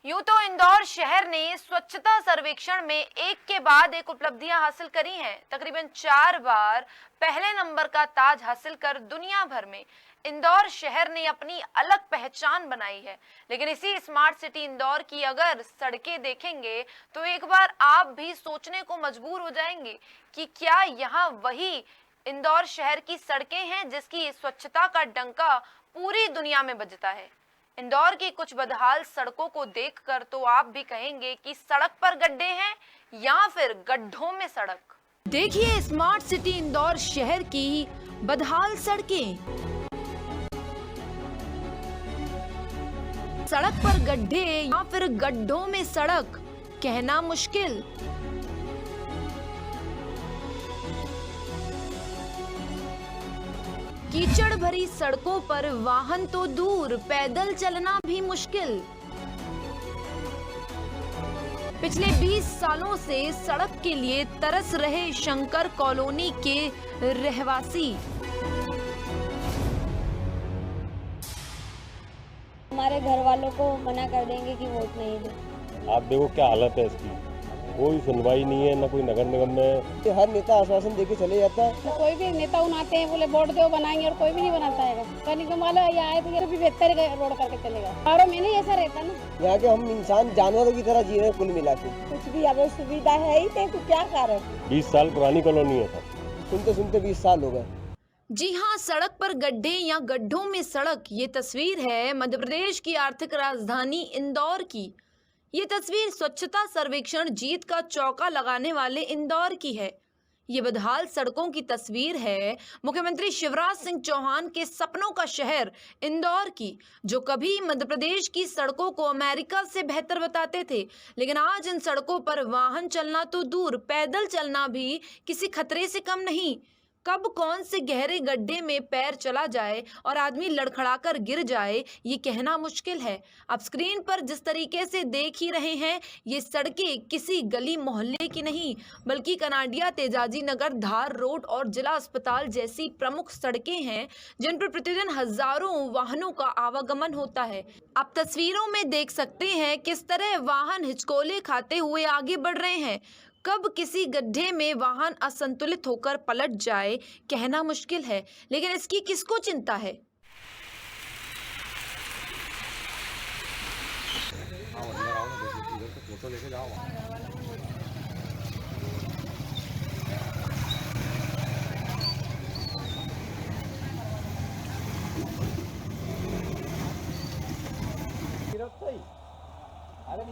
यूं तो इंदौर शहर ने स्वच्छता सर्वेक्षण में एक के बाद एक उपलब्धियां हासिल करी हैं। तकरीबन 4 बार पहले नंबर का ताज हासिल कर दुनिया भर में इंदौर शहर ने अपनी अलग पहचान बनाई है। लेकिन इसी स्मार्ट सिटी इंदौर की अगर सड़कें देखेंगे तो एक बार आप भी सोचने को मजबूर हो जाएंगे कि क्या यहाँ वही इंदौर शहर की सड़कें हैं जिसकी स्वच्छता का डंका पूरी दुनिया में बजता है। इंदौर की कुछ बदहाल सड़कों को देखकर तो आप भी कहेंगे कि सड़क पर गड्ढे हैं या फिर गड्ढों में सड़क। देखिए स्मार्ट सिटी इंदौर शहर की बदहाल सड़कें। सड़क पर गड्ढे या फिर गड्ढों में सड़क, कहना मुश्किल। कीचड़ भरी सड़कों पर वाहन तो दूर, पैदल चलना भी मुश्किल। पिछले 20 सालों से सड़क के लिए तरस रहे शंकर कॉलोनी के रहवासी। हमारे घर वालों को मना कर देंगे कि वोट नहीं दे। आप देखो क्या हालत है इसकी, कोई सुनवाई नहीं है, ना कोई नगर निगम में। हर नेता आश्वासन देके चले जाता है। तो कोई भी नेता उनाते हैं, बोले वोट दो बनाएंगे, और कोई भी नहीं बनाता है। नगर निगम वाले यहाँ आए तो भी बेहतर रोड करके चलेगा। पहाड़ों में नहीं ऐसा रहता ना। यहाँ के हम इंसान जानवरों की तरह जी रहे हैं कुल मिला के। कुछ भी अब सुविधा है ही तो क्या कारण। 20 साल पुरानी कॉलोनी है सर। सुनते सुनते 20 साल हो गए। जी हां, सड़क पर गड्ढे या गड्ढों में सड़क, ये तस्वीर है मध्य प्रदेश की आर्थिक राजधानी इंदौर की। ये तस्वीर स्वच्छता सर्वेक्षण जीत का चौका लगाने वाले इंदौर की है। ये बदहाल सड़कों की तस्वीर है मुख्यमंत्री शिवराज सिंह चौहान के सपनों का शहर इंदौर की, जो कभी मध्य प्रदेश की सड़कों को अमेरिका से बेहतर बताते थे। लेकिन आज इन सड़कों पर वाहन चलना तो दूर, पैदल चलना भी किसी खतरे से कम नहीं। कब कौन से गहरे गड्ढे में पैर चला जाए और आदमी लड़खड़ाकर गिर जाए, ये कहना मुश्किल है। अब स्क्रीन पर जिस तरीके से देख ही रहे हैं, ये सड़कें किसी गली मोहल्ले की नहीं, बल्कि कनाडिया, तेजाजी नगर, धार रोड और जिला अस्पताल जैसी प्रमुख सड़कें हैं, जिन पर प्रतिदिन हजारों वाहनों का आवागमन होता है। आप तस्वीरों में देख सकते हैं किस तरह वाहन हिचकोले खाते हुए आगे बढ़ रहे हैं। कब किसी गड्ढे में वाहन असंतुलित होकर पलट जाए, कहना मुश्किल है, लेकिन इसकी किसको चिंता है।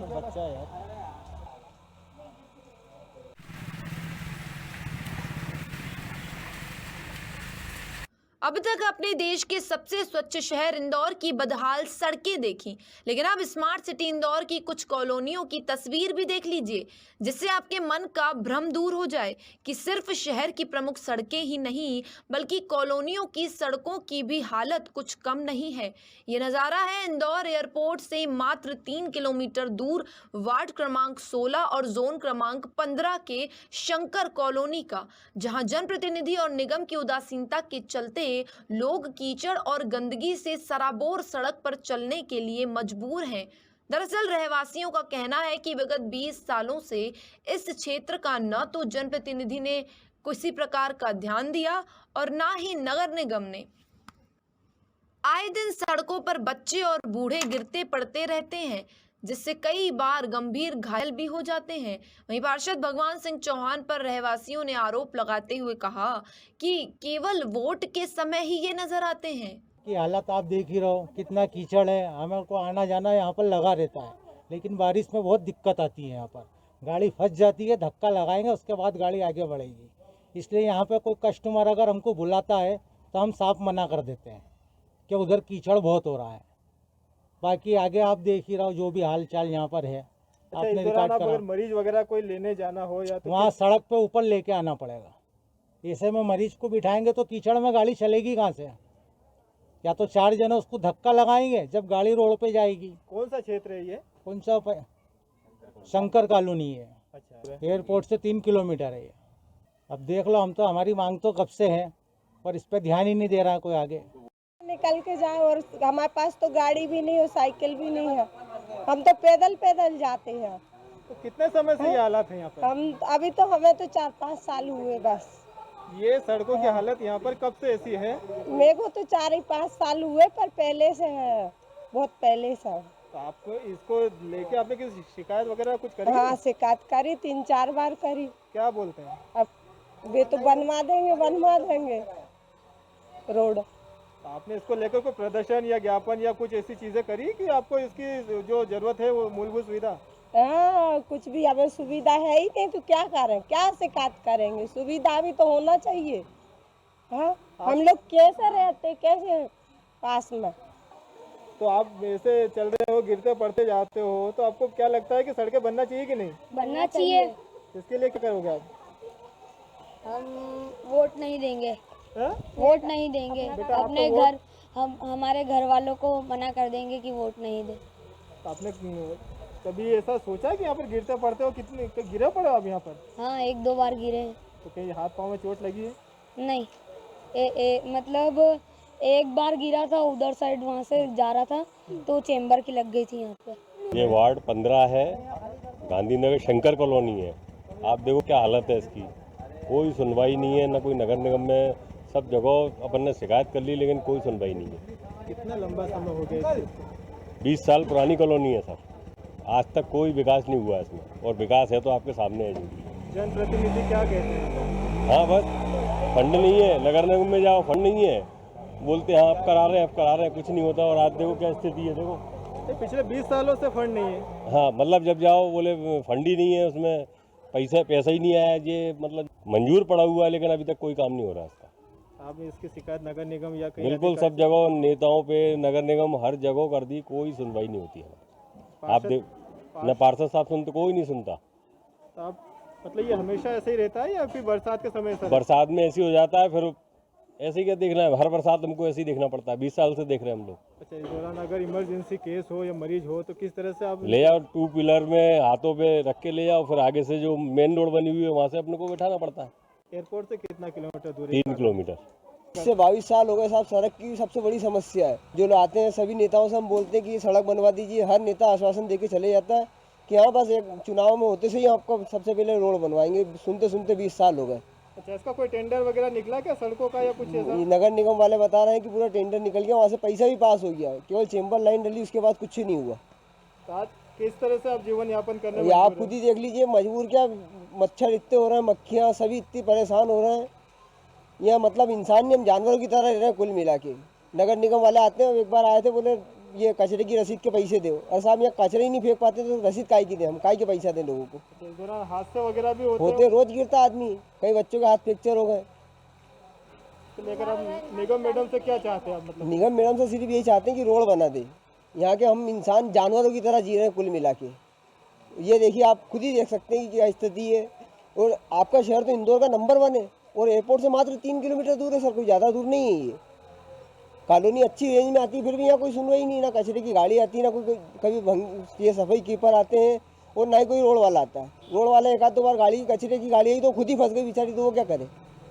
बच्चा है यार। अब तक अपने देश के सबसे स्वच्छ शहर इंदौर की बदहाल सड़कें देखी, लेकिन अब स्मार्ट सिटी इंदौर की कुछ कॉलोनियों की तस्वीर भी देख लीजिए, जिससे आपके मन का भ्रम दूर हो जाए कि सिर्फ शहर की प्रमुख सड़कें ही नहीं, बल्कि कॉलोनियों की सड़कों की भी हालत कुछ कम नहीं है। ये नज़ारा है इंदौर एयरपोर्ट से मात्र 3 किलोमीटर दूर वार्ड क्रमांक 16 और जोन क्रमांक 15 के शंकर कॉलोनी का, जहां जनप्रतिनिधि और निगम की उदासीनता के चलते लोग कीचड़ और गंदगी से सराबोर सड़क पर चलने के लिए मजबूर हैं। दरअसल रहवासियों का कहना है कि विगत 20 सालों से इस क्षेत्र का न तो जनप्रतिनिधि ने किसी प्रकार का ध्यान दिया और ना ही नगर निगम ने। आए दिन सड़कों पर बच्चे और बूढ़े गिरते पड़ते रहते हैं, जिससे कई बार गंभीर घायल भी हो जाते हैं। वहीं पार्षद भगवान सिंह चौहान पर रहवासियों ने आरोप लगाते हुए कहा कि केवल वोट के समय ही ये नजर आते हैं। की हालत आप देख ही रहो, कितना कीचड़ है, हमें को आना जाना यहाँ पर लगा रहता है। लेकिन बारिश में बहुत दिक्कत आती है, यहाँ पर गाड़ी फंस जाती है, धक्का लगाएंगे उसके बाद गाड़ी आगे बढ़ेगी। इसलिए यहाँ पे कोई कस्टमर अगर हमको बुलाता है तो हम साफ मना कर देते हैं कि उधर कीचड़ बहुत हो रहा है। बाकी आगे आप देख ही रहो जो भी हाल चाल यहाँ पर है। आपने रिकॉर्ड करा, मरीज वगैरह कोई लेने जाना हो या तो वहाँ सड़क पे ऊपर लेके आना पड़ेगा। ऐसे में मरीज को बिठाएंगे तो कीचड़ में गाड़ी चलेगी कहाँ से? या तो 4 जने उसको धक्का लगाएंगे जब गाड़ी रोड पे जाएगी। कौन सा क्षेत्र है ये? कौन सा? शंकर कॉलोनी है। अच्छा, एयरपोर्ट से 3 किलोमीटर है ये। अब देख लो, हम तो हमारी मांग तो कब से है, पर इस पर ध्यान ही नहीं दे रहा कोई आगे। निकल के जाए और हमारे पास तो गाड़ी भी नहीं है, साइकिल भी नहीं है। हम तो पैदल पैदल जाते हैं। तो कितने समय से ये हालात है यहाँ पर? अभी तो हमें तो 4-5 साल हुए बस। ये सड़कों की हालत यहाँ पर कब से ऐसी है? मेरे को तो 4-5 साल हुए, पर पहले से है, बहुत पहले से। तो आपको इसको लेके आपने किसी शिकायत वगैरह कुछ करी? हाँ, शिकायत करी, 3-4 बार करी। क्या बोलते हैं? अब वे तो बनवा देंगे रोड। तो आपने इसको लेकर कोई प्रदर्शन या ज्ञापन या कुछ ऐसी चीजें करी कि आपको इसकी जो जरूरत है वो मूलभूत सुविधा? हाँ, कुछ भी हमें सुविधा है ही नहीं तो क्या करें, क्या शिकायत करेंगे? सुविधा भी तो होना चाहिए। हाँ, हम लोग कैसे रहते, कैसे पास में? तो आप ऐसे चल रहे हो, गिरते पड़ते जाते हो, तो आपको क्या लगता है कि सड़कें बनना चाहिए कि नहीं? बनना चाहिए। इसके लिए क्या करोगे आप? हम वोट नहीं देंगे। हाँ? वोट नहीं देंगे। बेटा, आप अपने तो वोट- घर हमारे घर वालों को मना कर देंगे कि वोट नहीं दे। तो आपने कभी ऐसा सोचा है कि यहाँ पर गिरते पड़ते हो? कितने गिरे पड़े हो आप यहाँ पर? हाँ, 1-2 बार गिरे हैं। तो कहीं हाथ पाँव में चोट लगी है? नहीं, मतलब एक बार गिरा था उधर साइड, वहाँ से जा रहा था तो चेम्बर की लग गई थी यहाँ पे। ये वार्ड 15 है, गांधीनगर शंकर कॉलोनी है। आप देखो क्या हालत है इसकी। कोई सुनवाई नहीं है, ना कोई नगर निगम में। सब जगह अपन ने शिकायत कर ली लेकिन कोई सुनवाई नहीं है। कितना लंबा समय हो गया इस चीज़ को? 20 साल पुरानी कॉलोनी है सर। आज तक कोई विकास नहीं हुआ इसमें, और विकास है तो आपके सामने है। जनप्रतिनिधि क्या कहते हैं? हाँ, बस फंड नहीं है। नगर निगम में जाओ, फंड नहीं है। बोलते हैं हाँ आप करा रहे हैं, कुछ नहीं होता। और आज देखो क्या स्थिति है, देखो। ये पिछले 20 सालों से फंड नहीं है। हाँ, मतलब जब जाओ बोले फंड ही नहीं है, उसमें पैसा ही नहीं आया। ये मतलब मंजूर पड़ा हुआ है लेकिन अभी तक कोई काम नहीं हो रहा इसका। आपने इसकी शिकायत नगर निगम या कहीं बिल्कुल सब जगह नेताओं पे, नगर निगम हर जगह कर दी, कोई सुनवाई नहीं होती है। आप देख न पार्षद साहब सुनते, कोई नहीं सुनता। तो आप मतलब ये हमेशा ऐसे ही रहता है या फिर बरसात के समय ऐसा? बरसात में ऐसे हो जाता है, फिर ऐसे ही क्या देखना है, हर बरसात हमको ऐसे ही देखना पड़ता है। 20 साल से देख रहे हैं हम लोग। अच्छा, इस दौरान अगर इमरजेंसी केस हो या मरीज हो तो किस तरह से आप? ले जाओ, 2 व्हीलर में हाथों पे रख के ले जाओ, फिर आगे से जो मेन रोड बनी हुई है वहाँ से अपने को बैठाना पड़ता है। एयरपोर्ट से कितना किलोमीटर दूर है? 3 किलोमीटर। इससे 22 साल हो गए साहब। सड़क की सबसे बड़ी समस्या है। जो लोग आते हैं सभी नेताओं से हम बोलते हैं कि ये सड़क बनवा दीजिए। हर नेता आश्वासन देके चले जाता है कि हाँ बस एक चुनाव में होते से ही आपको सबसे पहले रोड बनवाएंगे। सुनते सुनते 20 साल हो गए। अच्छा, इसका कोई टेंडर वगैरह निकला क्या सड़कों का या कुछ ऐसा? ये नगर निगम वाले बता रहे हैं कि पूरा टेंडर निकल गया, वहाँ से पैसा भी पास हो गया, केवल चेम्बर लाइन डली, उसके बाद कुछ ही नहीं हुआ। तो आज किस तरह से आप जीवन यापन करने ये आप मजबूर खुद ही देख लीजिए, मजबूर क्या, मच्छर इतने हो रहे हैं, मक्खियाँ सभी इतनी परेशान हो रहे हैं। यह मतलब इंसान नहीं, हम जानवरों की तरह रह रहे हैं कुल मिला के। नगर निगम वाले आते हैं, एक बार आए थे, बोले ये कचरे की रसीद के पैसे दो। और साहब यहाँ कचरे ही नहीं फेंक पाते तो रसीद काहे की दें, हम काहे के पैसा दें लोगों को? हैं? इस दौरान हादसे वगैरह भी होते होते रोज गिरता आदमी, कई बच्चों के हाथ फ्रैक्चर हो गए। तो लेकर आप निगम मैडम से क्या चाहते हैं आप? मतलब निगम मैडम से सिर्फ यही चाहते हैं कि रोड बना दे। यहाँ के हम इंसान जानवरों की तरह जी रहे हैं कुल मिला के। ये देखिए, आप खुद ही देख सकते हैं कि क्या स्थिति है। और आपका शहर तो इंदौर का नंबर 1 है और एयरपोर्ट से मात्र 3 किलोमीटर दूर है सर, कोई ज़्यादा दूर नहीं है। ये कॉलोनी अच्छी रेंज में आती है, फिर भी यहाँ कोई सुनवाई नहीं, ना कचरे की गाड़ी आती है, ना कोई कभी ये सफाई कीपर आते हैं, और ना ही कोई रोड वाला आता है। रोड वाला 1-2 बार गाड़ी कचरे की गाड़ी आई तो खुद ही फंस गई बेचारी, तो वो क्या करे?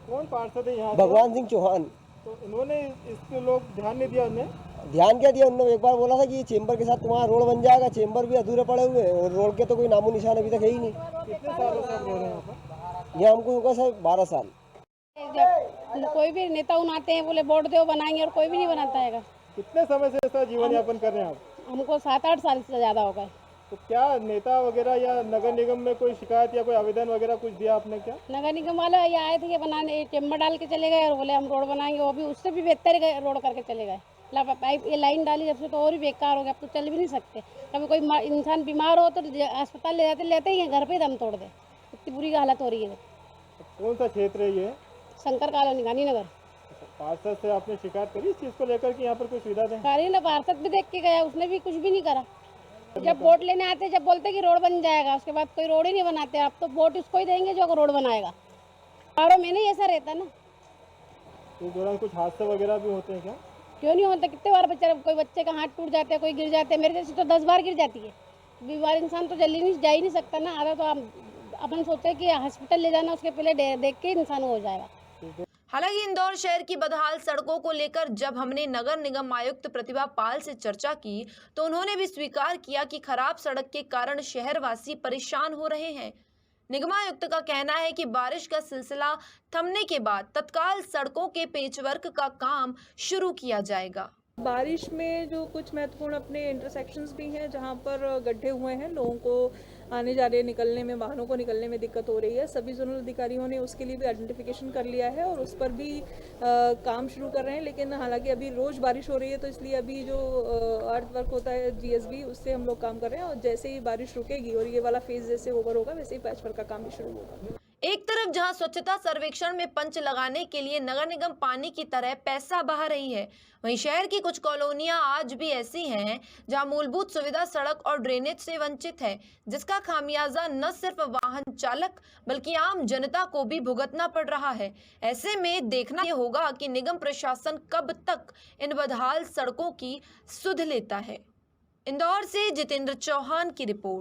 कौन पार्षद है यहाँ के? भगवान सिंह चौहान। तो इन्होंने इसके लोग ध्यान नहीं दिया उन्हें? ध्यान क्या दिया उन्होंने? एक बार बोला था कि ये चेंबर के साथ तुम्हारा रोड बन जाएगा, चेंबर भी अधूरे पड़े हुए हैं और रोड के तो कोई नामो निशान अभी तक है ही नहीं। कितने सालों से आप रह रहे हैं यहाँ पर? ये हमको होगा सर 12 साल। जब कोई भी नेता उन आते हैं, बोले वोट दो बनाएंगे, और कोई भी नहीं बनाता है। कितने समय से ऐसा जीवन यापन कर रहे हैं आप? हमको 7-8 साल से ज़्यादा हो गए। तो क्या नेता वगैरह या नगर निगम में कोई शिकायत या कोई आवेदन वगैरह कुछ दिया आपने क्या? नगर निगम वाले ये आए थे कि बनाने, चेम्बर डाल के चले गए और बोले हम रोड बनाएंगे। वो भी उससे भी बेहतर रोड करके चले गए। पाइप ये लाइन डाली जब से तो और भी बेकार हो गया, अब तो चल भी नहीं सकते। कभी कोई इंसान बीमार हो तो अस्पताल लेते ही हैं, घर पे ही दम तोड़ दे, इतनी बुरी हालत हो रही है। कौन सा क्षेत्र है ये? शंकर कॉलोनी, गांधीनगर। पार्षद से आपने शिकायत करी इस चीज़ को लेकर कि यहाँ पर कोई सुविधा दें? कार्य ना, पार्षद भी देख के गया, उसने भी कुछ भी नहीं करा। जब वोट लेने आते, जब बोलते कि रोड बन जाएगा, उसके बाद कोई रोड ही नहीं बनाते। आप तो वोट उसको ही देंगे जो रोड बनाएगा। और में नहीं ऐसा रहता ना। इस दौरान कुछ हादसे वगैरह भी होते हैं क्या? क्यों नहीं होता? कितने बार कोई बच्चे का हाथ टूट जाता है, कोई गिर जाते हैं। मेरे जैसे तो 10 बार गिर जाती है। बीमार इंसान तो जल्दी नहीं जा ही नहीं सकता ना। आधा तो अपन सोचे कि हॉस्पिटल ले जाना, उसके पहले देख के इंसान हो जाएगा। हालांकि इंदौर शहर की बदहाल सड़कों को लेकर जब हमने नगर निगम आयुक्त प्रतिभा पाल से चर्चा की तो उन्होंने भी स्वीकार किया कि खराब सड़क के कारण शहरवासी परेशान हो रहे हैं। निगमायुक्त का कहना है कि बारिश का सिलसिला थमने के बाद तत्काल सड़कों के पेचवर्क का काम शुरू किया जाएगा। बारिश में जो कुछ महत्वपूर्ण अपने इंटरसेक्शंस भी हैं जहां पर गड्ढे हुए हैं, लोगों को आने जाने निकलने में, वाहनों को निकलने में दिक्कत हो रही है। सभी जोनल अधिकारियों ने उसके लिए भी आइडेंटिफिकेशन कर लिया है और उस पर भी काम शुरू कर रहे हैं। लेकिन हालांकि अभी रोज़ बारिश हो रही है तो इसलिए अभी जो अर्थ वर्क होता है GSB, उससे हम लोग काम कर रहे हैं और जैसे ही बारिश रुकेगी और ये वाला फेज जैसे ओवर होगा वैसे ही पैच वर्क का काम भी शुरू होगा। एक तरफ जहां स्वच्छता सर्वेक्षण में पंच लगाने के लिए नगर निगम पानी की तरह पैसा बहा रही है, वहीं शहर की कुछ कॉलोनियां आज भी ऐसी हैं जहां मूलभूत सुविधा सड़क और ड्रेनेज से वंचित है, जिसका खामियाजा न सिर्फ वाहन चालक बल्कि आम जनता को भी भुगतना पड़ रहा है। ऐसे में देखना यह होगा कि निगम प्रशासन कब तक इन बदहाल सड़कों की सुध लेता है। इंदौर से जितेंद्र चौहान की रिपोर्ट।